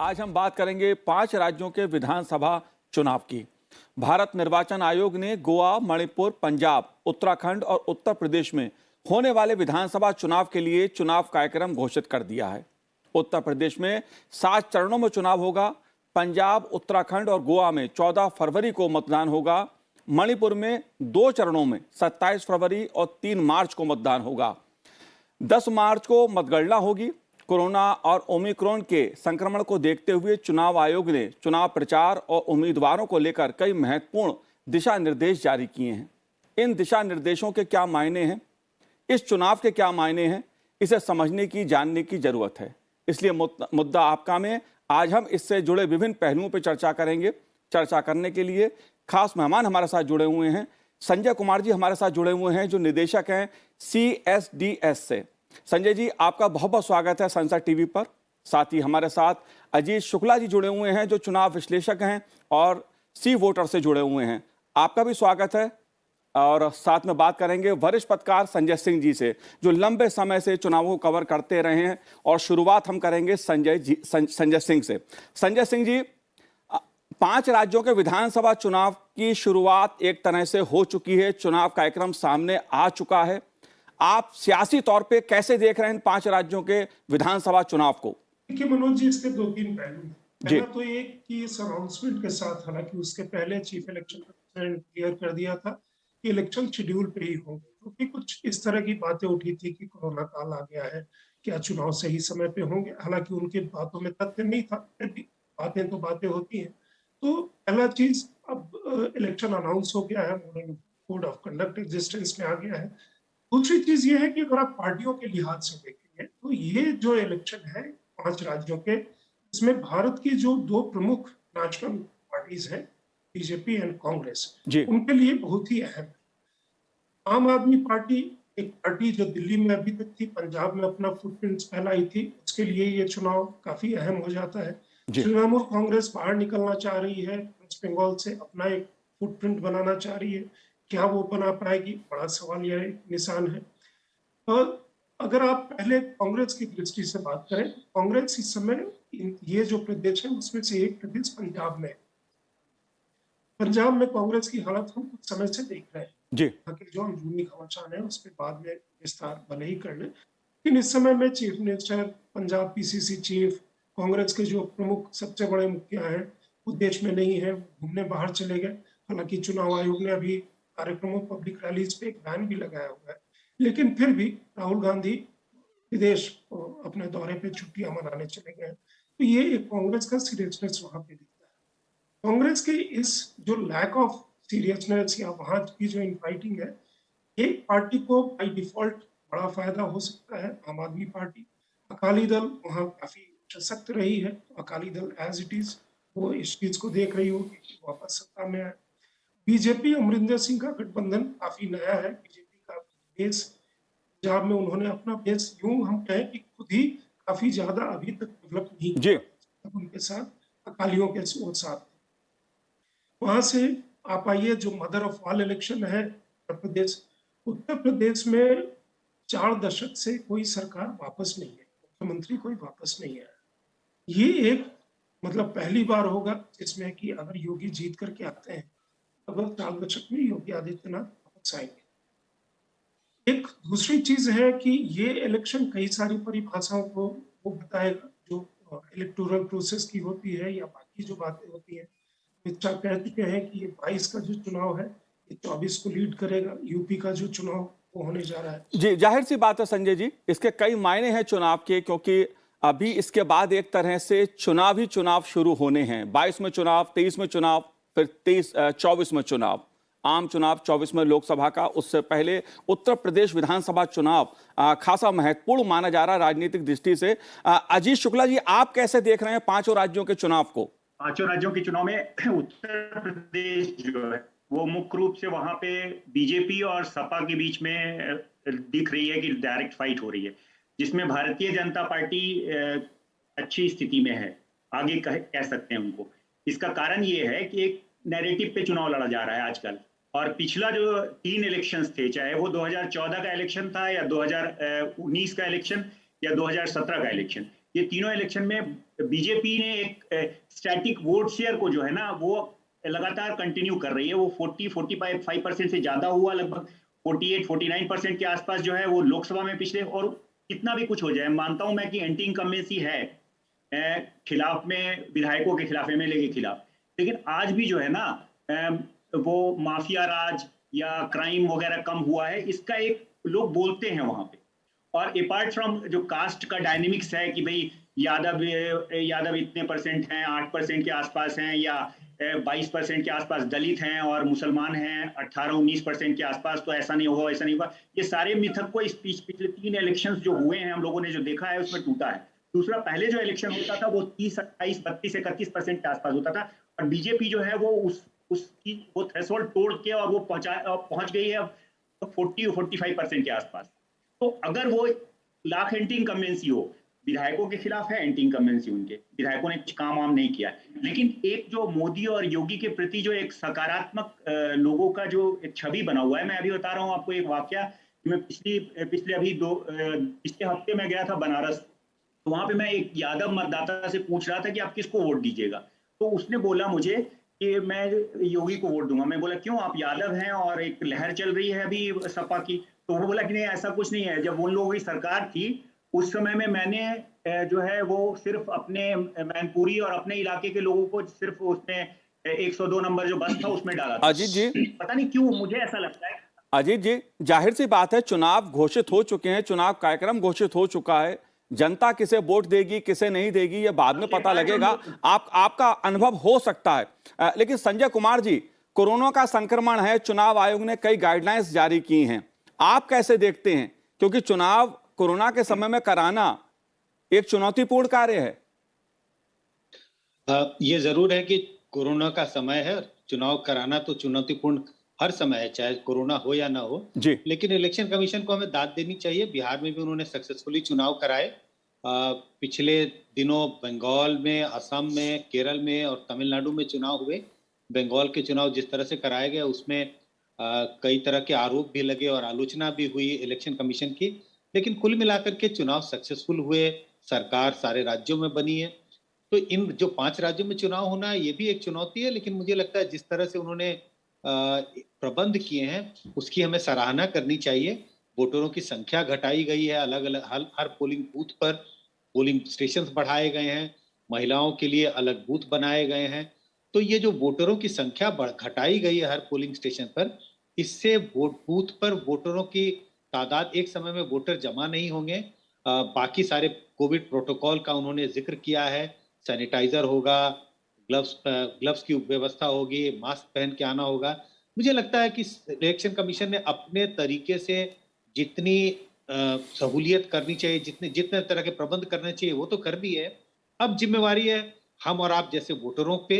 आज हम बात करेंगे 5 राज्यों के विधानसभा चुनाव की। भारत निर्वाचन आयोग ने गोवा, मणिपुर, पंजाब, उत्तराखंड और उत्तर प्रदेश में होने वाले विधानसभा चुनाव के लिए चुनाव कार्यक्रम घोषित कर दिया है। उत्तर प्रदेश में 7 चरणों में चुनाव होगा। पंजाब, उत्तराखंड और गोवा में 14 फरवरी को मतदान होगा। मणिपुर में 2 चरणों में 27 फरवरी और 3 मार्च को मतदान होगा। 10 मार्च को मतगणना होगी। कोरोना और ओमिक्रॉन के संक्रमण को देखते हुए चुनाव आयोग ने चुनाव प्रचार और उम्मीदवारों को लेकर कई महत्वपूर्ण दिशा निर्देश जारी किए हैं। इन दिशा निर्देशों के क्या मायने हैं, इस चुनाव के क्या मायने हैं, इसे समझने की, जानने की जरूरत है। इसलिए मुद्दा आपका में आज हम इससे जुड़े विभिन्न पहलुओं पर चर्चा करेंगे। चर्चा करने के लिए खास मेहमान हमारे साथ जुड़े हुए हैं। संजय कुमार जी हमारे साथ जुड़े हुए हैं, जो निदेशक हैं CSDS से। संजय जी, आपका बहुत बहुत स्वागत है संसद टीवी पर। साथ ही हमारे साथ अजीत शुक्ला जी जुड़े हुए हैं, जो चुनाव विश्लेषक हैं और सी वोटर से जुड़े हुए हैं। आपका भी स्वागत है। और साथ में बात करेंगे वरिष्ठ पत्रकार संजय सिंह जी से, जो लंबे समय से चुनावों को कवर करते रहे हैं। और शुरुआत हम करेंगे संजय सिंह से। संजय सिंह जी, 5 राज्यों के विधानसभा चुनाव की शुरुआत एक तरह से हो चुकी है, चुनाव कार्यक्रम सामने आ चुका है। आप सियासी तौर पे कैसे देख रहे हैं इन 5 राज्यों के विधानसभा चुनाव को? देखिए मनोज जी, इसके 2-3 पहलू हैं। पहला तो एक कि इस अनाउंसमेंट के साथ, हालांकि उसके पहले चीफ इलेक्शन कमिश्नर ने क्लियर कर दिया था कि इलेक्शन शेड्यूल पे ही होंगे, क्योंकि कुछ इस तरह की बातें उठी थी कि कोरोना काल आ गया है, क्या चुनाव सही समय पे होंगे। हालांकि उनकी बातों में तथ्य नहीं था, फिर भी बातें तो बातें होती हैं। तो पहला चीज, अब इलेक्शन अनाउंस हो गया है, modern code of conduct existence में आ गया है। दूसरी चीज ये है कि अगर आप पार्टियों के लिहाज से देखेंगे तो ये जो इलेक्शन है 5 राज्यों के, इसमें भारत की जो 2 प्रमुख नेशनल पार्टीज हैं, बीजेपी एंड कांग्रेस, उनके लिए बहुत ही अहम है। आम आदमी पार्टी एक पार्टी जो दिल्ली में अभी तक थी, पंजाब में अपना फुटप्रिंट फैलाई थी, उसके लिए ये चुनाव काफी अहम हो जाता है। तृणमूल कांग्रेस बाहर निकलना चाह रही है, वेस्ट बंगाल से अपना एक फुटप्रिंट बनाना चाह रही है। क्या वो बना पाएगी, बड़ा सवाल यह निशान है। और अगर आप पहले कांग्रेस की दृष्टि से बात करें, कांग्रेस इस समय ये जो प्रदेश है उसमें से एक प्रदेश पंजाब में, पंजाब में कांग्रेस की हालत हम कुछ समय से देख रहे हैं जी। जो अंदरूनी घमासान है उस पर बाद में विस्तार भले ही कर ले, लेकिन इस समय में chief minister, Punjab PCC chief, Congress के जो प्रमुख सबसे बड़े मुखिया हैं वो देश में नहीं है, घूमने बाहर चले गए। हालांकि चुनाव आयोग ने अभी कार्यक्रमों, पब्लिक रैलीज पे एक बैन भी लगाया हुआ है, लेकिन फिर भी राहुल गांधी विदेश अपने दौरे पे छुट्टियां मनाने चले गए। तो ये एक कांग्रेस का सीरियसनेस वहां पे दिखता है। कांग्रेस के इस जो लैक ऑफ सीरियसनेस या वहां की जो इनफाइटिंग है, एक पार्टी को बाई डिफॉल्ट बड़ा फायदा हो सकता है, आम आदमी पार्टी। अकाली दल वहां काफी सशक्त रही है, तो Akali Dal as it is वो इस चीज को देख रही होगी कि वापस सत्ता में आए। बीजेपी, अमरिंदर सिंह का गठबंधन काफी नया है। बीजेपी का बेस, पंजाब में उन्होंने अपना बेस, यूं हम कहें कि खुद ही काफी ज्यादा अभी तक डेवलप नहीं किया, उनके साथ अकालियों के साथ। वहां से आप आइए, जो मदर ऑफ ऑल इलेक्शन है उत्तर प्रदेश। उत्तर प्रदेश में 4 दशक से कोई सरकार वापस नहीं है, मुख्यमंत्री कोई वापस नहीं है। ये एक मतलब पहली बार होगा जिसमें कि अगर योगी जीत करके आते हैं, अगर 4 दशक में योगी आदित्यनाथ वापस आएंगे। एक दूसरी चीज है कि ये इलेक्शन कई सारी परिभाषाओं को वो बताएगा, जो इलेक्टोरल प्रोसेस की होती है या बाकी जो बातें होती है। अमित शाह कह चुके हैं कि ये 22 का जो चुनाव है ये 24 को लीड करेगा। यूपी का जो चुनाव वो होने जा रहा है जी। जाहिर सी बात है संजय जी, इसके कई मायने हैं चुनाव के, क्योंकि अभी इसके बाद एक तरह से चुनाव ही चुनाव शुरू होने हैं। 22 में चुनाव, 23 में चुनाव, फिर 24 में चुनाव, आम चुनाव 24 में लोकसभा का। उससे पहले उत्तर प्रदेश विधानसभा चुनाव खासा महत्वपूर्ण माना जा रहा है राजनीतिक दृष्टि से। अजीत शुक्ला जी, आप कैसे देख रहे हैं 5 राज्यों के चुनाव को? 5 राज्यों के चुनाव में उत्तर प्रदेश जो है वो मुख्य रूप से वहां पे बीजेपी और सपा के बीच में दिख रही है कि डायरेक्ट फाइट हो रही है, जिसमें भारतीय जनता पार्टी अच्छी स्थिति में है, आगे कह सकते हैं उनको। इसका कारण ये है कि एक नैरेटिव पे चुनाव लड़ा जा रहा है आजकल, और पिछला जो 3 इलेक्शंस थे, चाहे वो 2014 का इलेक्शन था या 2019 का इलेक्शन या 2017 का इलेक्शन, ये तीनों इलेक्शन में बीजेपी ने एक स्टैटिक वोट शेयर को जो है ना वो लगातार कंटिन्यू कर रही है। वो 40-45% से ज्यादा हुआ, लगभग 48-49% के आसपास जो है वो लोकसभा में पिछले। और कितना भी कुछ हो जाए, मानता हूं मैं कि एंटी इनकम्बेंसी है खिलाफ में, विधायकों के खिलाफ, एमएलए के खिलाफ, लेकिन आज भी जो है ना वो माफिया राज या क्राइम वगैरह कम हुआ है, इसका एक लोग बोलते हैं वहां पे। और अपार्ट फ्रॉम जो कास्ट का डायनेमिक्स है कि भाई यादव इतने परसेंट हैं, 8% के आसपास हैं, या 22% के आसपास दलित हैं और मुसलमान हैं 18-19% के आसपास, तो ऐसा नहीं होगा, ऐसा नहीं होगा। ये सारे मिथक को इस पिछले 3 इलेक्शंस जो हुए हैं हम लोगों ने जो देखा है उसमें टूटा है। दूसरा, पहले जो इलेक्शन होता था वो 30, 28, 32, 31% के आसपास होता था, और बीजेपी जो है वो उसकी वो थ्रेशोल्ड तोड़ के और वो पहुंच गई है 40-45% के आसपास। तो अगर वो लाख एंटी इनकम्बेंसी हो, विधायकों के खिलाफ है एंटी इनकम्बेंसी, उनके विधायकों ने कुछ काम वाम नहीं किया, लेकिन एक जो मोदी और योगी के प्रति जो एक सकारात्मक लोगों का जो एक छवि बना हुआ है। मैं अभी बता रहा हूँ आपको एक वाकया। मैं पिछले हफ्ते में गया था बनारस, तो वहां पे मैं एक यादव मतदाता से पूछ रहा था कि आप किसको वोट दीजिएगा, तो उसने बोला मुझे कि मैं योगी को वोट दूंगा। मैं बोला क्यों, आप यादव हैं और एक लहर चल रही है अभी सपा की। तो वो बोला कि नहीं, ऐसा कुछ नहीं है, जब उन लोगों की सरकार थी उस समय में मैंने जो है वो सिर्फ अपने मैनपुरी और अपने इलाके के लोगों को सिर्फ उसमें 102 नंबर जो बस था उसमें डाला था। अजीत जी, पता नहीं क्यों मुझे ऐसा लगता है। अजीत जी, जाहिर सी बात है, चुनाव घोषित हो चुके हैं, चुनाव कार्यक्रम घोषित हो चुका है। जनता किसे वोट देगी किसे नहीं देगी ये बाद में पता लगेगा। आपका अनुभव हो सकता है, लेकिन संजय कुमार जी, कोरोना का संक्रमण है, चुनाव आयोग ने कई गाइडलाइंस जारी की हैं, आप कैसे देखते हैं? क्योंकि चुनाव कोरोना के समय में कराना एक चुनौतीपूर्ण कार्य है। ये जरूर है कि कोरोना का समय है, चुनाव कराना तो चुनौतीपूर्ण हर समय है, चाहे कोरोना हो या ना हो जी। लेकिन इलेक्शन कमीशन को हमें दाद देनी चाहिए। बिहार में भी उन्होंने सक्सेसफुली चुनाव कराए। पिछले दिनों बंगाल में, असम में, केरल में और तमिलनाडु में चुनाव हुए। बंगाल के चुनाव जिस तरह से कराए गए उसमें कई तरह के आरोप भी लगे और आलोचना भी हुई इलेक्शन कमीशन की, लेकिन कुल मिलाकर के चुनाव सक्सेसफुल हुए। सरकार सारे राज्यों में बनी है, तो इन जो 5 राज्यों में चुनाव होना ये भी एक चुनौती है। लेकिन मुझे लगता है जिस तरह से उन्होंने प्रबंध किए हैं उसकी हमें सराहना करनी चाहिए। वोटरों की संख्या घटाई गई है, अलग अलग हर पोलिंग बूथ पर पोलिंग स्टेशन बढ़ाए गए हैं, महिलाओं के लिए अलग बूथ बनाए गए हैं। तो ये जो वोटरों की संख्या घटाई गई है हर पोलिंग स्टेशन पर, इससे बूथ पर वोटरों की तादाद, एक समय में वोटर जमा नहीं होंगे। बाकी सारे कोविड प्रोटोकॉल का उन्होंने जिक्र किया है, सैनिटाइजर होगा, ग्लव्स की व्यवस्था होगी, मास्क पहन के आना होगा। मुझे लगता है कि इलेक्शन कमीशन ने अपने तरीके से जितनी सहूलियत करनी चाहिए, जितने तरह के प्रबंध करने चाहिए वो तो कर दिए है। अब जिम्मेवारी है हम और आप जैसे वोटरों पे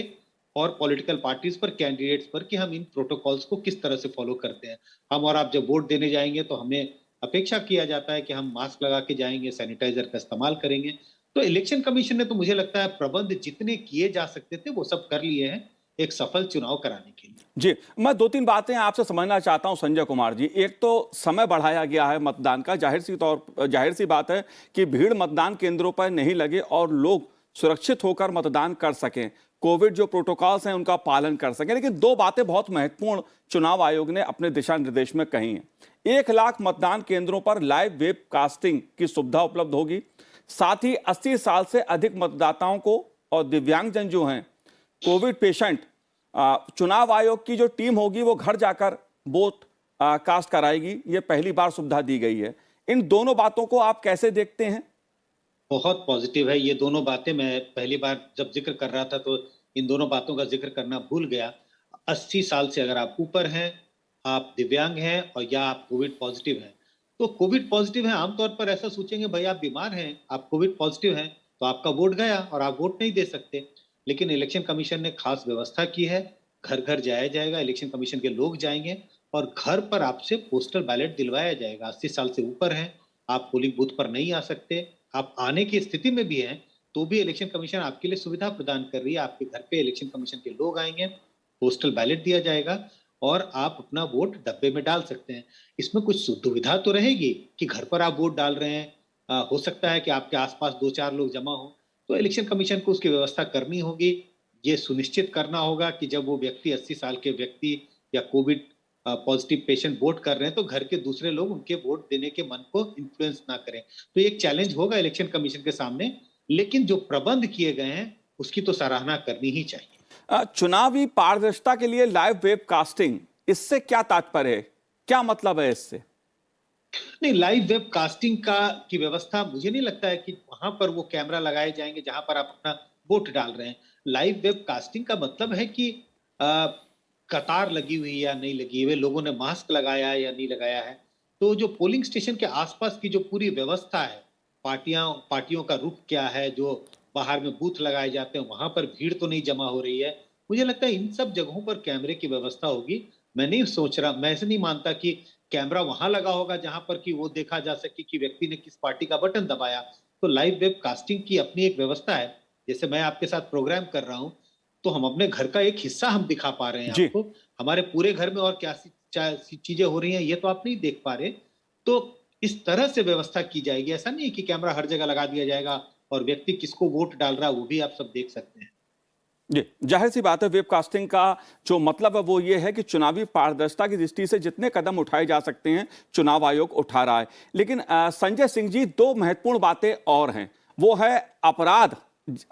और पॉलिटिकल पार्टीज पर, कैंडिडेट्स पर, कि हम इन प्रोटोकॉल्स को किस तरह से फॉलो करते हैं। हम और आप जब वोट देने जाएंगे तो हमें अपेक्षा किया जाता है कि हम मास्क लगा के जाएंगे, सैनिटाइजर का इस्तेमाल करेंगे। तो इलेक्शन कमीशन ने तो मुझे लगता है प्रबंध जितने किए जा सकते थे वो सब कर लिए हैं एक सफल चुनाव कराने के लिए। जी, मैं 2-3 बातें आपसे समझना चाहता हूं संजय कुमार जी। एक तो समय बढ़ाया गया है मतदान का, जाहिर सी बात है कि भीड़ मतदान केंद्रों पर नहीं लगे और लोग सुरक्षित होकर मतदान कर सकें, कोविड जो प्रोटोकॉल्स हैं उनका पालन कर सकें। लेकिन 2 बातें बहुत महत्वपूर्ण चुनाव आयोग ने अपने दिशा निर्देश में कही हैं। 1 लाख मतदान केंद्रों पर लाइव वेब कास्टिंग की सुविधा उपलब्ध होगी, साथ ही 80 साल से अधिक मतदाताओं को और दिव्यांगजन जो हैं, कोविड पेशेंट, चुनाव आयोग की जो टीम होगी वो घर जाकर वोट कास्ट कराएगी। ये पहली बार सुविधा दी गई है। इन दोनों बातों को आप कैसे देखते हैं? बहुत पॉजिटिव है ये दोनों बातें। मैं पहली बार जब जिक्र कर रहा था तो इन दोनों बातों का जिक्र करना भूल गया। 80 साल से अगर आप ऊपर हैं, आप दिव्यांग हैं और या आप कोविड पॉजिटिव हैं, तो कोविड पॉजिटिव है आमतौर पर ऐसा सोचेंगे भाई आप बीमार हैं, आप कोविड पॉजिटिव हैं तो आपका वोट गया और आप वोट नहीं दे सकते। लेकिन इलेक्शन कमीशन ने खास व्यवस्था की है, घर घर जाया जाएगा, इलेक्शन कमीशन के लोग जाएंगे और घर पर आपसे पोस्टल बैलेट दिलवाया जाएगा। 80 साल से ऊपर हैं, आप पोलिंग बूथ पर नहीं आ सकते, आप आने की स्थिति में भी हैं तो भी इलेक्शन कमीशन आपके लिए सुविधा प्रदान कर रही है। आपके घर पे इलेक्शन कमीशन के लोग आएंगे, पोस्टल बैलेट दिया जाएगा और आप अपना वोट डब्बे में डाल सकते हैं। इसमें कुछ दुविधा तो रहेगी कि घर पर आप वोट डाल रहे हैं, हो सकता है कि आपके आसपास 2-4 लोग जमा हों, तो इलेक्शन कमीशन को उसकी व्यवस्था करनी होगी। ये सुनिश्चित करना होगा कि जब वो व्यक्ति 80 साल के व्यक्ति या कोविड पॉजिटिव पेशेंट वोट कर रहे हैं, तो घर के दूसरे लोग उनके वोट देने के मन को इन्फ्लुएंस ना करें। तो एक चैलेंज होगा इलेक्शन कमीशन के सामने, लेकिन जो प्रबंध किए गए हैं, उसकी तो सराहना करनी ही चाहिए। चुनावी पारदर्शिता के लिए लाइव वेबकास्टिंग, इससे क्या तात्पर्य है, क्या मतलब है इससे? नहीं, लाइव वेब कास्टिंग की व्यवस्था मुझे नहीं लगता है कि वहां पर वो कैमरा लगाए जाएंगे जहां पर आप अपना वोट डाल रहे हैं। लाइव वेब कास्टिंग का मतलब है कि कतार लगी हुई या नहीं लगी हुई, लोगों ने मास्क लगाया है या नहीं लगाया है। तो जो पोलिंग स्टेशन के आसपास की जो पूरी व्यवस्था है, पार्टियों का रुख क्या है, जो बाहर में बूथ लगाए जाते हैं वहां पर भीड़ तो नहीं जमा हो रही है। मुझे लगता है इन सब जगहों पर कैमरे की व्यवस्था होगी। मैं ऐसे नहीं मानता कि कैमरा वहां लगा होगा जहां पर कि वो देखा जा सके कि व्यक्ति ने किस पार्टी का बटन दबाया। तो लाइव वेब कास्टिंग की अपनी एक व्यवस्था है। जैसे मैं आपके साथ प्रोग्राम कर रहा हूं, तो हम अपने घर का एक हिस्सा हम दिखा पा रहे हैं जी। आपको। हमारे पूरे घर में और क्या चीजें हो रही हैं ये तो आप नहीं देख पा रहे। तो इस तरह से व्यवस्था की जाएगी। ऐसा नहीं है कि कैमरा हर जगह लगा दिया जाएगा और व्यक्ति किसको वोट डाल रहा है वो भी आप सब देख सकते हैं। जी, जाहिर सी बात है, वेबकास्टिंग का जो मतलब है वो ये है कि चुनावी पारदर्शिता की दृष्टि से जितने कदम उठाए जा सकते हैं चुनाव आयोग उठा रहा है। लेकिन संजय सिंह जी, दो महत्वपूर्ण बातें और हैं। वो है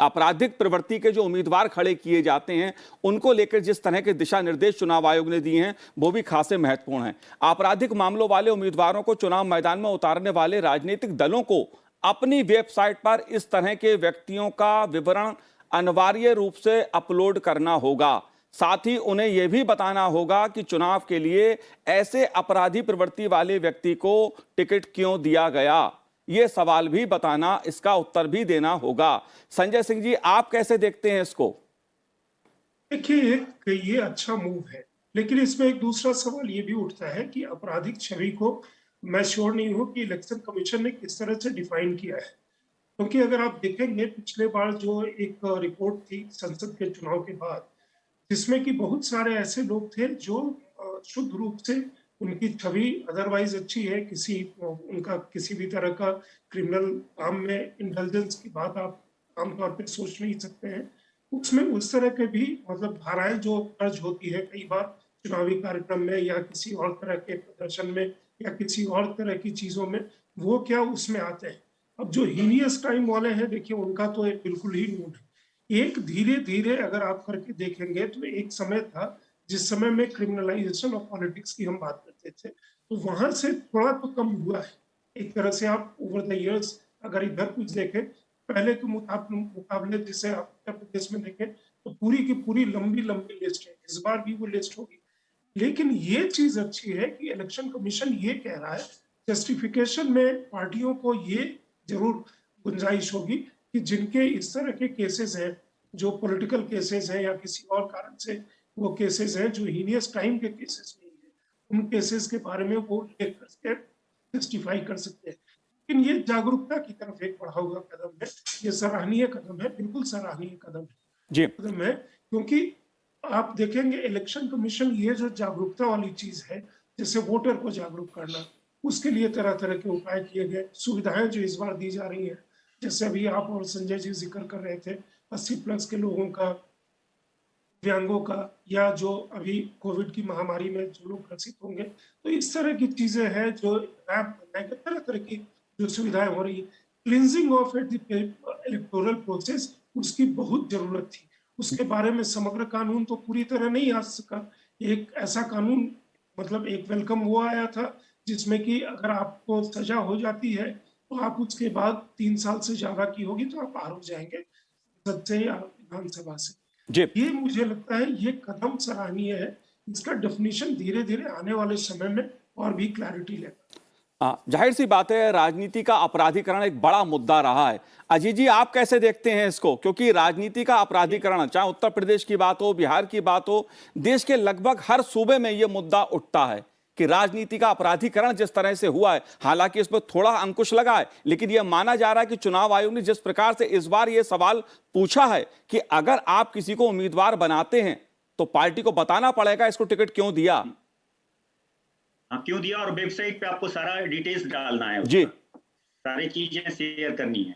आपराधिक प्रवृत्ति के जो उम्मीदवार खड़े किए जाते हैं उनको लेकर जिस तरह के दिशा निर्देश चुनाव आयोग ने दिए हैं वो भी खासे महत्वपूर्ण हैं। आपराधिक मामलों वाले उम्मीदवारों को चुनाव मैदान में उतारने वाले राजनीतिक दलों को अपनी वेबसाइट पर इस तरह के व्यक्तियों का विवरण अनिवार्य रूप से अपलोड करना होगा। साथ ही उन्हें यह भी बताना होगा कि चुनाव के लिए ऐसे अपराधी प्रवृत्ति वाले व्यक्ति को टिकट क्यों दिया गया, यह सवाल भी बताना, इसका उत्तर भी देना होगा। संजय सिंह जी, आप कैसे देखते हैं इसको? देखिए, ये अच्छा मूव है, लेकिन इसमें एक दूसरा सवाल ये भी उठता है कि आपराधिक छवि को मैं श्योर नहीं हूं कि इलेक्शन कमीशन ने किस तरह से डिफाइन किया है। क्योंकि अगर आप देखेंगे पिछले बार जो एक रिपोर्ट थी संसद के चुनाव के बाद, जिसमें कि बहुत सारे ऐसे लोग थे जो शुद्ध रूप से उनकी छवि अदरवाइज अच्छी है, उनका किसी भी तरह का क्रिमिनल काम में इंटेलिजेंस की बात आप आमतौर पे सोच नहीं सकते हैं। उसमें उस तरह के भी मतलब धाराएं जो दर्ज होती है कई बार चुनावी कार्यक्रम में या किसी और तरह के प्रदर्शन में या किसी और तरह की चीजों में, वो क्या उसमें आते हैं। अब जो हीनियस क्राइम वाले हैं, देखिए उनका तो एक बिल्कुल ही नून है। एक धीरे धीरे अगर आप करके देखेंगे तो एक समय था जिस समय में क्रिमिनलाइजेशन ऑफ पॉलिटिक्स की हम बात करते थे, तो वहां से थोड़ा तो कम हुआ है। एक तरह से आप ओवर द इयर्स अगर इधर कुछ देखें, पहले के मुकाबले जैसे आप उत्तर प्रदेश में देखें तो पूरी की पूरी लंबी लंबी लिस्ट है, इस बार भी वो लिस्ट होगी। लेकिन ये चीज अच्छी है कि इलेक्शन कमीशन ये कह रहा है, जस्टिफिकेशन में पार्टियों को ये जरूर गुंजाइश होगी कि जिनके इस तरह के केसेस हैं, जो पॉलिटिकल केसेस हैं या किसी और कारण से वो केसेस हैं जो हीनियस क्राइम के केसेस नहीं है, उन केसेस के बारे में वो लिख करके जस्टिफाई कर सकते हैं। लेकिन ये जागरूकता की तरफ एक बढ़ा हुआ कदम है, ये सराहनीय कदम है, बिल्कुल सराहनीय कदम जी। है। क्योंकि आप देखेंगे इलेक्शन कमीशन ये जो जागरूकता वाली चीज है, जैसे वोटर को जागरूक करना, उसके लिए तरह तरह के उपाय किए गए, सुविधाएं जो इस बार दी जा रही हैं, जैसे अभी आप और संजय जी जिक्र कर रहे थे 80+ के लोगों का, दिव्यांगों का, या जो अभी कोविड की महामारी में जो लोग ग्रसित होंगे, तो इस तरह की चीजें हैं जो ऐप बनने के तरह तरह की जो सुविधाएं हो रही है। क्लिनजिंग ऑफ इलेक्टोरल प्रोसेस, उसकी बहुत जरूरत थी। उसके बारे में समग्र कानून तो पूरी तरह नहीं आ सका। एक ऐसा कानून मतलब एक वेलकम वो आया था जिसमें कि अगर आपको सजा हो जाती है तो आप उसके बाद 3 साल से ज्यादा की होगी तो आप बाहर हो जाएंगे संसद से या विधानसभा से। जी। ये मुझे लगता है ये कदम सराहनीय है। इसका डेफिनेशन धीरे धीरे आने वाले समय में और भी क्लैरिटी लेगा। जाहिर सी बात है, राजनीति का अपराधीकरण एक बड़ा मुद्दा रहा है। अजीत जी, आप कैसे देखते हैं इसको? क्योंकि राजनीति का अपराधीकरण, चाहे उत्तर प्रदेश की बात हो, बिहार की बात हो, देश के लगभग हर सूबे में यह मुद्दा उठता है कि राजनीति का अपराधीकरण जिस तरह से हुआ है, हालांकि इस पर थोड़ा अंकुश लगा है, लेकिन यह माना जा रहा है कि चुनाव आयोग ने जिस प्रकार से इस बार यह सवाल पूछा है कि अगर आप किसी को उम्मीदवार बनाते हैं तो पार्टी को बताना पड़ेगा इसको टिकट क्यों दिया। क्यों दिया और वेबसाइट पे आपको सारा डिटेल्स डालना है जी। सारी चीजें शेयर करनी है।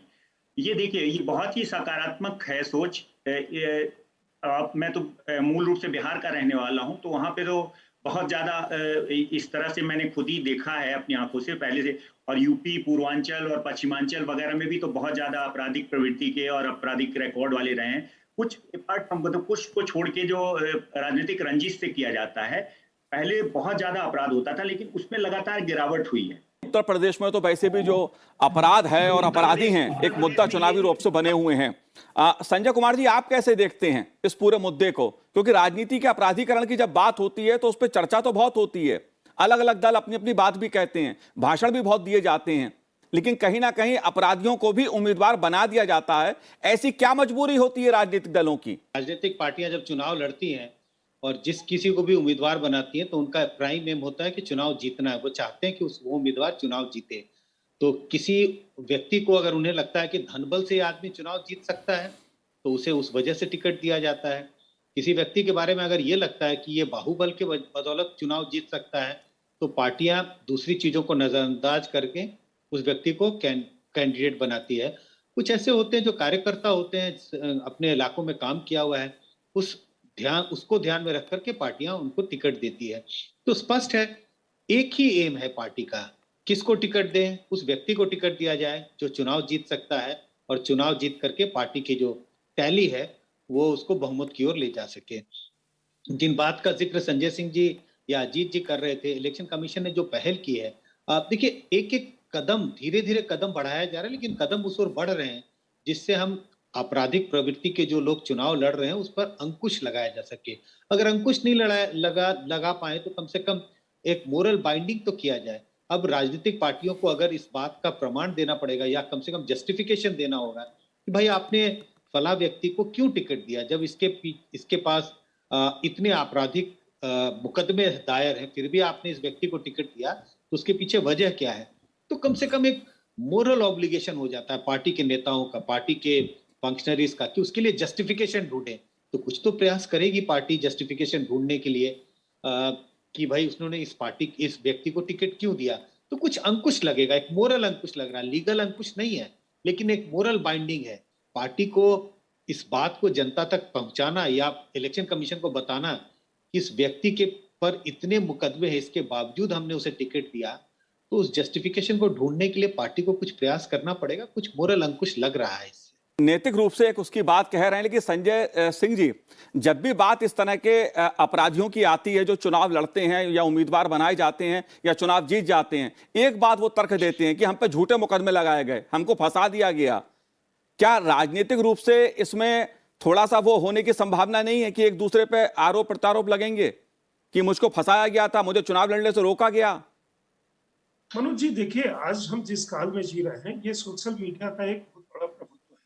ये देखिए, ये बहुत ही सकारात्मक है सोच। मैं तो मूल रूप से बिहार का रहने वाला हूँ, तो वहाँ पे तो बहुत ज़्यादा इस तरह से मैंने खुद ही देखा है अपनी आंखों से पहले से। और यूपी, पूर्वांचल और पश्चिमांचल वगैरह में भी तो बहुत ज़्यादा आपराधिक प्रवृत्ति के और आपराधिक रिकॉर्ड वाले रहे हैं। कुछ अपार्ट फ्रॉम, मतलब कुछ को छोड़ के जो राजनीतिक रंजिश से किया जाता है, पहले बहुत ज़्यादा अपराध होता था, लेकिन उसमें लगातार गिरावट हुई है। उत्तर प्रदेश में तो वैसे भी जो अपराध है और अपराधी हैं एक मुद्दा चुनावी रूप से बने हुए हैं। संजय कुमार जी, आप कैसे देखते हैं इस पूरे मुद्दे को? क्योंकि राजनीति के अपराधीकरण की जब बात होती है तो उस पर चर्चा तो बहुत होती है, अलग अलग दल अपनी अपनी बात भी कहते हैं, भाषण भी बहुत दिए जाते हैं, लेकिन कहीं ना कहीं अपराधियों को भी उम्मीदवार बना दिया जाता है। ऐसी क्या मजबूरी होती है राजनीतिक दलों की? राजनीतिक पार्टियां जब चुनाव लड़ती हैं और जिस किसी को भी उम्मीदवार बनाती हैं तो उनका प्राइम एम होता है कि चुनाव जीतना है। वो चाहते हैं कि वो उम्मीदवार चुनाव जीते। तो किसी व्यक्ति को अगर उन्हें लगता है कि धनबल से आदमी चुनाव जीत सकता है तो उसे उस वजह से टिकट दिया जाता है। किसी व्यक्ति के बारे में अगर ये लगता है कि ये बाहुबल के बदौलत चुनाव जीत सकता है तो पार्टियां दूसरी चीजों को नजरअंदाज करके उस व्यक्ति को कैंडिडेट बनाती है। कुछ ऐसे होते हैं जो कार्यकर्ता होते हैं, अपने इलाकों में काम किया हुआ है, उसको ध्यान में रख करके पार्टियां उनको टिकट देती है। तो स्पष्ट है, एक ही एम है पार्टी का, किसको टिकट दें, उस व्यक्ति को टिकट दिया जाए जो चुनाव जीत सकता है और चुनाव जीत करके पार्टी की जो टैली है वो उसको बहुमत की ओर ले जा सके। जिन बात का जिक्र संजय सिंह जी या अजीत जी कर रहे थे, इलेक्शन कमीशन ने जो पहल की है, आप देखिए एक एक कदम, धीरे धीरे कदम बढ़ाया जा रहा है, लेकिन कदम उस ओर बढ़ रहे हैं जिससे हम आपराधिक प्रवृत्ति के जो लोग चुनाव लड़ रहे हैं उस पर अंकुश लगाया जा सके। अगर अंकुश नहीं लगा पाए तो कम से कम एक मोरल बाइंडिंग तो किया जाए। अब राजनीतिक पार्टियों को अगर इस बात का प्रमाण देना पड़ेगा या कम से कम जस्टिफिकेशन देना होगा कि भाई आपने फला व्यक्ति को क्यों टिकट दिया, जब इसके पास इतने आपराधिक मुकदमे दायर हैं, फिर भी आपने इस व्यक्ति को टिकट दिया, तो उसके पीछे वजह क्या है? तो कम से कम एक मोरल ऑब्लिगेशन हो जाता है पार्टी के नेताओं का, पार्टी के फंक्शनरीज का, कि उसके लिए जस्टिफिकेशन ढूंढे। तो कुछ तो प्रयास करेगी पार्टी जस्टिफिकेशन ढूंढने के लिए कि भाई उसने इस व्यक्ति को टिकट क्यों दिया। तो कुछ अंकुश लगेगा, एक मोरल अंकुश लग रहा है, लीगल अंकुश नहीं है लेकिन एक मोरल बाइंडिंग है। पार्टी को इस बात को जनता तक पहुंचाना या इलेक्शन कमीशन को बताना कि इस व्यक्ति के पर इतने मुकदमे हैं, इसके बावजूद हमने उसे टिकट दिया, तो उस जस्टिफिकेशन को ढूंढने के लिए पार्टी को कुछ प्रयास करना पड़ेगा। कुछ मोरल अंकुश लग रहा है इससे। नैतिक रूप से एक उसकी बात कह रहे हैं, लेकिन संजय सिंह जी, जब भी बात इस तरह के अपराधियों की आती है जो चुनाव लड़ते हैं या उम्मीदवार बनाए जाते हैं या चुनाव जीत जाते हैं, एक बात वो तर्क देते हैं कि हम पे झूठे मुकदमे लगाए गए, हमको फंसा दिया गया। क्या राजनीतिक रूप से इसमें थोड़ा सा वो होने की संभावना नहीं है कि एक दूसरे पे आरोप प्रत्यारोप लगेंगे कि मुझको फंसाया गया था, मुझे चुनाव लड़ने से रोका गया? मनोज जी, देखिए, आज हम जिस काल में जी रहे हैं, ये सोशल मीडिया का एक बहुत बड़ा प्रभुत्व है।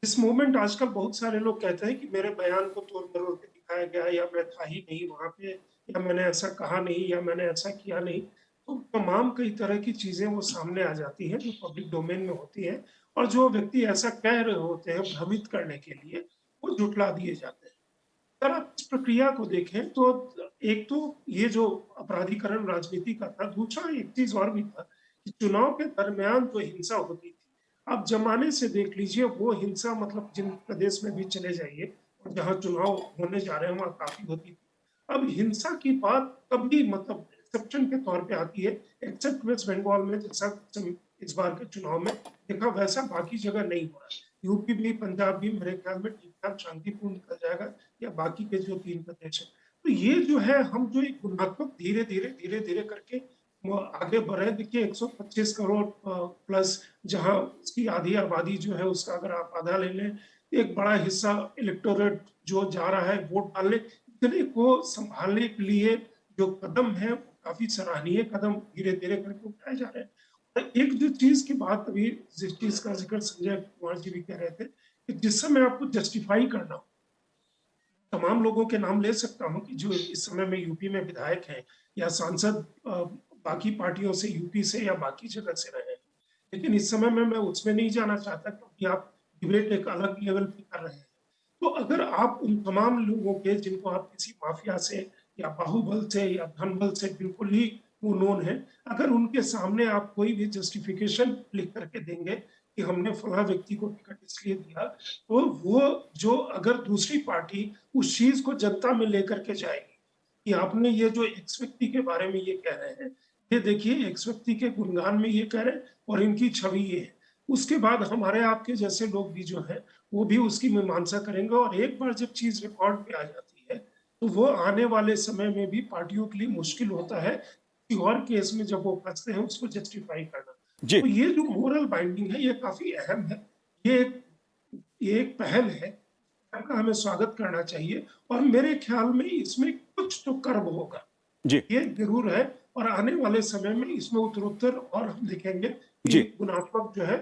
इस मोमेंट आजकल बहुत सारे लोग कहते हैं कि मेरे बयान को तोड़ मरोड़ के दिखाया गया, या मैं था ही नहीं वहां पे, या मैंने ऐसा कहा नहीं, या मैंने ऐसा किया नहीं। तो तमाम कई तरह की चीजें वो सामने आ जाती हैं जो पब्लिक डोमेन में होती है, और जो व्यक्ति ऐसा कह रहे होते हैं भ्रमित करने के लिए, वो जुटला दिए जाते हैं। अगर आप इस प्रक्रिया को देखें तो एक तो ये जो अपराधीकरण राजनीति का था, दूसरा एक चीज और भी था कि चुनाव के दरमियान जो हिंसा होती थी, आप जमाने से देख लीजिए, वो हिंसा मतलब जिन प्रदेश में भी चले जाइए और जहाँ चुनाव होने जा रहे हैं वहाँ काफी होती थी। अब हिंसा की बात कभी मतलब एक्सेप्शन के तौर पे आती है, एक्सेप्ट वेस्ट बंगाल में, जैसा इस बार के चुनाव में देखा वैसा बाकी जगह नहीं हो रहा है। यूपी भी, पंजाब भी मेरे ख्याल में ठीक ठाक शांतिपूर्ण निकल जाएगा, या बाकी के जो 3 प्रदेश है। तो ये जो है, हम जो एक गुणात्मक धीरे धीरे करके आगे बढ़े। देखिए 125 करोड़ प्लस, जहां उसकी आधी आबादी जो है उसका अगर आप आधा ले लें, एक बड़ा हिस्सा इलेक्टोरेट जो जा रहा है वोट डालने, इतने को संभालने के लिए जो कदम है काफी सराहनीय कदम धीरे धीरे करके उठाए जा रहे हैं। और एक जो चीज की बात अभी जिस चीज का जिक्र संजय कुमार जी भी कह रहे थे कि जिस समय आपको जस्टिफाई करना हो, तमाम लोगों के नाम ले सकता हूं कि जो इस समय में यूपी में विधायक हैं या सांसद बाकी पार्टियों से, यूपी से या बाकी जगह से रहे हैं, लेकिन इस समय में मैं उसमें नहीं जाना चाहता क्योंकि आप डिबेट एक अलग लेवल पे कर रहे हैं। तो अगर आप उन तमाम लोगों के जिनको आप किसी माफिया से या बाहुबल से या धन बल से बिल्कुल ही वो नोन है। अगर उनके सामने आप कोई भी जस्टिफिकेशन लिख करके देंगे कि हमने फला व्यक्ति को टिकट इसलिए दिया, तो वो जो अगर दूसरी पार्टी उस चीज को जनता में लेकर के जाएगी कि आपने ये जो एक्स व्यक्ति के बारे में ये कह रहे हैं, ये देखिए एक्स व्यक्ति के गुणगान में ये कह रहे हैं और इनकी छवि ये है। उसके बाद हमारे आपके जैसे लोग भी जो है वो भी उसकी मीमांसा करेंगे, और एक बार जब चीज रिकॉर्ड पे आ जाती है तो वो आने वाले समय में भी पार्टियों के लिए मुश्किल होता है कि और केस में जब वो फंसते हैं उसको जस्टिफाई करना। जी तो ये जो मोरल बाइंडिंग है ये काफी अहम है। ये एक पहल है, का हमें स्वागत करना चाहिए, और मेरे ख्याल में इसमें कुछ तो कर्म होगा, जी ये जरूर है। और आने वाले समय में इसमें उत्तरोत्तर और हम देखेंगे कि जी गुणात्मक जो है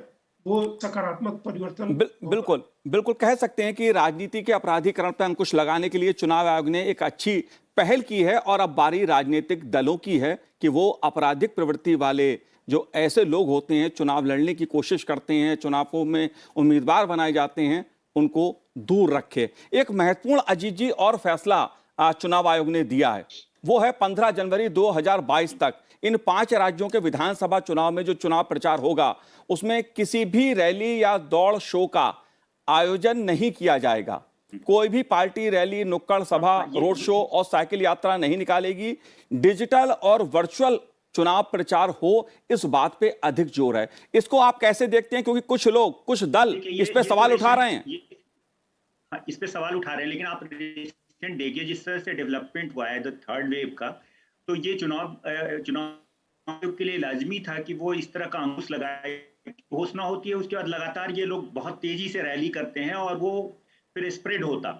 वो सकारात्मक परिवर्तन होगा। बिल्कुल बिल्कुल कह सकते हैं कि राजनीति के अपराधीकरण पर अंकुश लगाने के लिए चुनाव आयोग ने एक अच्छी पहल की है, और अब बारी राजनीतिक दलों की है कि वो आपराधिक प्रवृत्ति वाले जो ऐसे लोग होते हैं, चुनाव लड़ने की कोशिश करते हैं, चुनावों में उम्मीदवार बनाए जाते हैं, उनको दूर रखे। एक महत्वपूर्ण अजीत जी और फैसला चुनाव आयोग ने दिया है, वो है 15 जनवरी 2022 तक इन 5 राज्यों के विधानसभा चुनाव में जो चुनाव प्रचार होगा उसमें किसी भी रैली या दौड़ शो का आयोजन नहीं किया जाएगा। कोई भी पार्टी रैली, नुक्कड़ सभा, रोड शो और साइकिल यात्रा नहीं निकालेगी। डिजिटल और वर्चुअल चुनाव प्रचार हो, इस बात पे अधिक जोर है। इसको आप कैसे देखते हैं, क्योंकि कुछ लोग, कुछ दल इस पे सवाल उठा रहे हैं। इस पे सवाल उठा रहे हैं, लेकिन आप रिसेंट देखिए जिस तरह से डेवलपमेंट हुआ है थर्ड वेव का, तो ये चुनाव के लिए लाजमी था कि वो इस तरह का अंकुश लगाए। घोषणा होती है, उसके बाद लगातार ये लोग बहुत तेजी से रैली करते हैं और वो फिर स्प्रेड होता।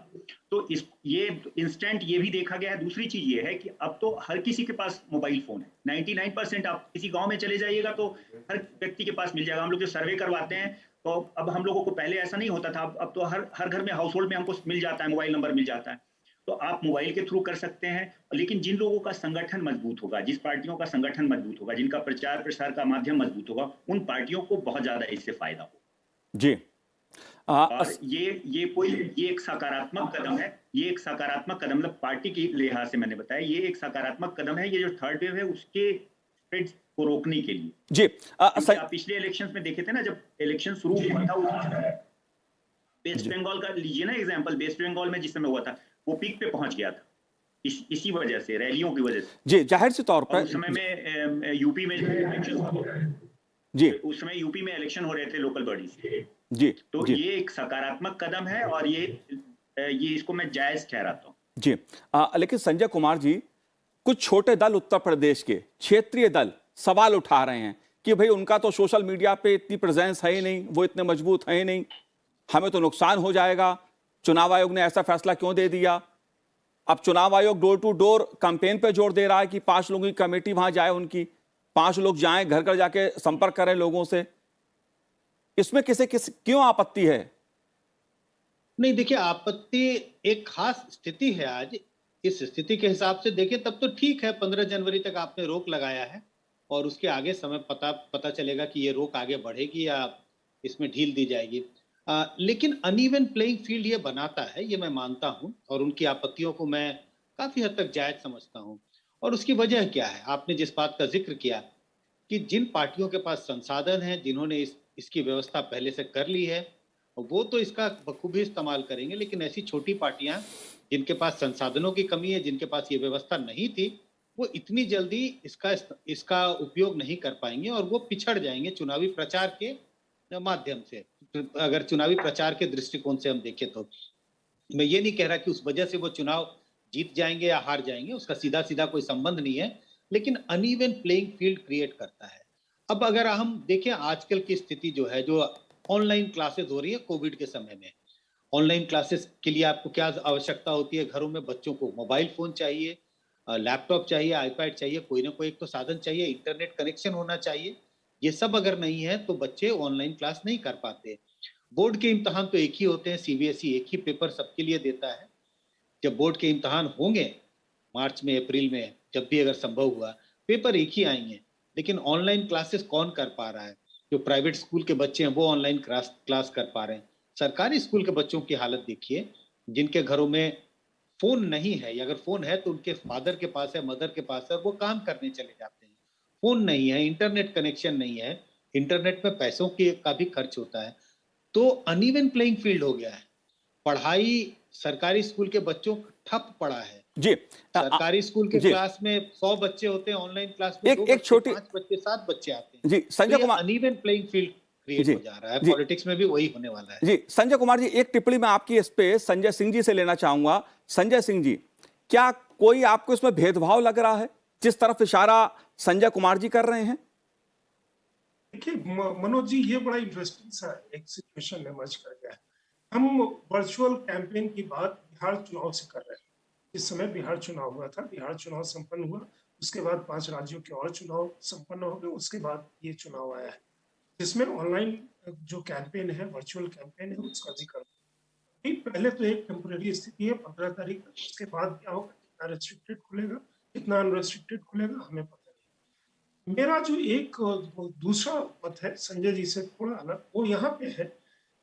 तो ये इंस्टेंट ये भी देखा गया है। दूसरी चीज ये है कि अब तो हर किसी के पास मोबाइल फोन है। 99% आप किसी गांव में चले जाइएगा तो हर व्यक्ति के पास मिल जाएगा। हम लोग जो सर्वे करवाते हैं तो अब हम लोगों को पहले ऐसा नहीं होता था, अब तो हर घर में, हाउस होल्ड में हमको मिल जाता है, मोबाइल नंबर मिल जाता है, तो आप मोबाइल के थ्रू कर सकते हैं। लेकिन जिन लोगों का संगठन मजबूत होगा, जिस पार्टियों का संगठन मजबूत होगा, जिनका प्रचार प्रसार का माध्यम मजबूत होगा, उन पार्टियों को बहुत ज्यादा इससे फायदा होगा। जी और ये एक सकारात्मक कदम है। ये एक सकारात्मक कदम, मतलब पार्टी के लिहाज से मैंने बताया, ये एक सकारात्मक कदम है। ये जो थर्ड वेव है उसके स्प्रेड को रोकने के लिए। जी आप पिछले इलेक्शंस में देखे थे ना, जब इलेक्शन शुरू हुआ था, वेस्ट बंगाल का लीजिए ना एग्जांपल। वेस्ट बंगाल में जिस समय हुआ था वो पीक पे पहुंच गया था, इसी वजह से, रैलियों की वजह से। जी जाहिर सी तौर पर उस समय में यूपी में जी उस समय यूपी में इलेक्शन हो रहे थे लोकल बॉडीज। जी तो जी ये एक सकारात्मक कदम है और ये इसको मैं जायज ठहराता हूँ। जी लेकिन संजय कुमार जी, कुछ छोटे दल उत्तर प्रदेश के क्षेत्रीय दल सवाल उठा रहे हैं कि भाई उनका तो सोशल मीडिया पे इतनी प्रेजेंस है ही नहीं, वो इतने मजबूत है ही नहीं, हमें तो नुकसान हो जाएगा। चुनाव आयोग ने ऐसा फैसला क्यों दे दिया? अब चुनाव आयोग डोर टू डोर कैंपेन पे जोर दे रहा है कि 5 लोगों की कमेटी वहां जाए, उनकी 5 लोग जाएं, घर घर जाके संपर्क करें लोगों से। इसमें क्यों आपत्ति है? नहीं, देखिए, आपत्ति एक खास स्थिति है आज। इस स्थिति के हिसाब से देखें तब तो ठीक है, 15 जनवरी तक आपने रोक लगाया है और उसके आगे समय पता चलेगा कि ये रोक आगे बढ़ेगी या इसमें ढील दी जाएगी। लेकिन अनइवन प्लेइंग फील्ड ये बनाता है, ये मैं मानता हूं, और उनकी आपत्तियों को मैं काफी हद तक जायज समझता हूं। और उसकी वजह क्या है? आपने जिस बात का जिक्र किया कि जिन पार्टियों के पास संसाधन है, जिन्होंने इसकी व्यवस्था पहले से कर ली है, वो तो इसका बखूबी इस्तेमाल करेंगे। लेकिन ऐसी छोटी पार्टियां जिनके पास संसाधनों की कमी है, जिनके पास ये व्यवस्था नहीं थी, वो इतनी जल्दी इसका उपयोग नहीं कर पाएंगे और वो पिछड़ जाएंगे चुनावी प्रचार के माध्यम से। अगर चुनावी प्रचार के दृष्टिकोण से हम देखें तो मैं ये नहीं कह रहा कि उस वजह से वो चुनाव जीत जाएंगे या हार जाएंगे, उसका सीधा सीधा कोई संबंध नहीं है, लेकिन अनइवन प्लेइंग फील्ड क्रिएट करता है। अब अगर हम देखें आजकल की स्थिति जो है, जो ऑनलाइन क्लासेस हो रही है कोविड के समय में, ऑनलाइन क्लासेस के लिए आपको क्या आवश्यकता होती है? घरों में बच्चों को मोबाइल फोन चाहिए, लैपटॉप चाहिए, आईपैड चाहिए, कोई ना कोई एक तो साधन चाहिए, इंटरनेट कनेक्शन होना चाहिए। ये सब अगर नहीं है तो बच्चे ऑनलाइन क्लास नहीं कर पाते। बोर्ड के इम्तहान तो एक ही होते हैं, सीबीएसई एक ही पेपर सबके लिए देता है। जब बोर्ड के इम्तहान होंगे मार्च में, अप्रैल में, जब भी अगर संभव हुआ, पेपर एक ही आएंगे। लेकिन ऑनलाइन क्लासेस कौन कर पा रहा है? जो प्राइवेट स्कूल के बच्चे हैं वो ऑनलाइन क्लास कर पा रहे हैं। सरकारी स्कूल के बच्चों की हालत देखिए, जिनके घरों में फोन नहीं है, या अगर फोन है तो उनके फादर के पास है, मदर के पास है, वो काम करने चले जाते हैं। फोन नहीं है, इंटरनेट कनेक्शन नहीं है, इंटरनेट में पैसों का भी खर्च होता है, तो अनइवन प्लेइंग फील्ड हो गया है। पढ़ाई सरकारी स्कूल के बच्चों ठप पड़ा है। जी सरकारी स्कूल के जी क्लास में 100 बच्चे होते हैं, ऑनलाइन क्लास में एक छोटी 5 बच्चे 7 बच्चे आते हैं। जी संजय तो Kumar uneven playing field create जी हो जा रहा है। जी पॉलिटिक्स में भी वही होने वाला है। जी संजय कुमार जी, एक टिप्पणी मैं आपकी इस पे संजय सिंह जी से लेना चाहूंगा। संजय सिंह जी, क्या कोई आपको इसमें भेदभाव लग रहा है जिस तरफ इशारा संजय कुमार जी कर रहे हैं? देखिए मनोज जी, ये बड़ा इंटरेस्टिंग सा एक सिचुएशन इमर्ज कर गया है। हम वर्चुअल कैंपेन की बात बिहार चुनाव से कर रहे हैं। इस समय बिहार चुनाव हुआ था, बिहार चुनाव संपन्न हुआ, उसके बाद 5 राज्यों के और चुनाव संपन्न हो गए, उसके बाद ये चुनाव आया है, जिसमें ऑनलाइन जो कैंपेन है, वर्चुअल कैंपेन है, उसका जिक्र पहले तो एक टेम्पररी स्थिति है 15 तारीख तक। उसके बाद क्या होगा, कितना रेस्ट्रिक्टेड खुलेगा, कितना अनरेस्ट्रिक्टेड खुलेगा, हमें पता नहीं। मेरा जो एक दूसरा मत है संजय जी से थोड़ा अलग, वो यहाँ पे है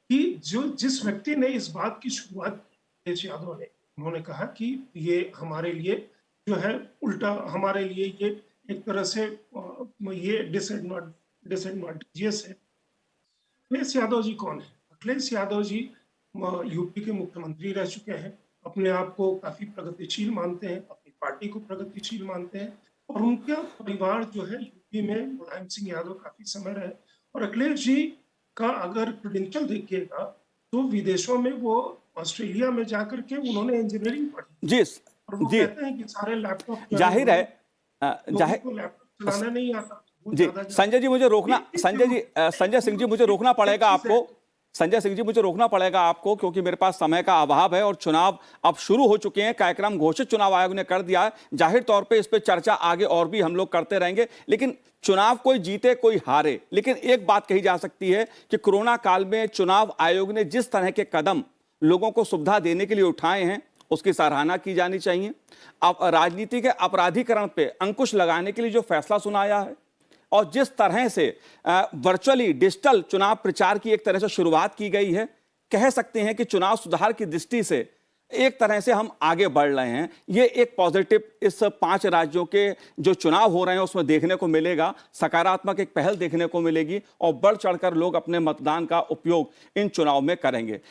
कि जिस व्यक्ति ने इस बात की शुरुआत तेज यादव ने, उन्होंने कहा कि ये हमारे लिए जो है उल्टा, हमारे लिए ये एक तरह से ये डिसएडवांटेजियस है। अखिलेश यादव जी कौन है? अखिलेश यादव जी यूपी के मुख्यमंत्री रह चुके हैं, अपने आप को काफी प्रगतिशील मानते हैं, अपनी पार्टी को प्रगतिशील मानते हैं, और उनका परिवार जो है यूपी में मुलायम सिंह यादव काफी समय रहे। और अखिलेश जी का अगर क्रेडेंशियल देखिएगा तो विदेशों में वो ऑस्ट्रेलिया में जाकर के उन्होंने इंजीनियरिंग पढ़ी, जी और वो जी कहते हैं कि सारे लैपटॉप जाहिर है जाहिर लैपटॉप चलाना नहीं आता। जी संजय जी मुझे रोकना, संजय सिंह जी मुझे रोकना पड़ेगा आपको। संजय सिंह जी मुझे रोकना पड़ेगा आपको, क्योंकि मेरे पास समय का अभाव है और चुनाव अब शुरू हो चुके हैं, कार्यक्रम घोषित चुनाव आयोग ने कर दिया है। जाहिर तौर पे इस पे चर्चा आगे और भी हम लोग करते रहेंगे, लेकिन चुनाव कोई जीते कोई हारे, लेकिन एक बात कही जा सकती है कि कोरोना काल में चुनाव आयोग ने जिस तरह के कदम लोगों को सुविधा देने के लिए उठाए हैं, उसकी सराहना की जानी चाहिए। अब राजनीति के अपराधीकरण पे अंकुश लगाने के लिए जो फैसला सुनाया है, और जिस तरह से वर्चुअली डिजिटल चुनाव प्रचार की एक तरह से शुरुआत की गई है, कह सकते हैं कि चुनाव सुधार की दृष्टि से एक तरह से हम आगे बढ़ रहे हैं। ये एक पॉजिटिव इस 5 राज्यों के जो चुनाव हो रहे हैं उसमें देखने को मिलेगा, सकारात्मक एक पहल देखने को मिलेगी, और बढ़ चढ़कर लोग अपने मतदान का उपयोग इन चुनाव में करेंगे।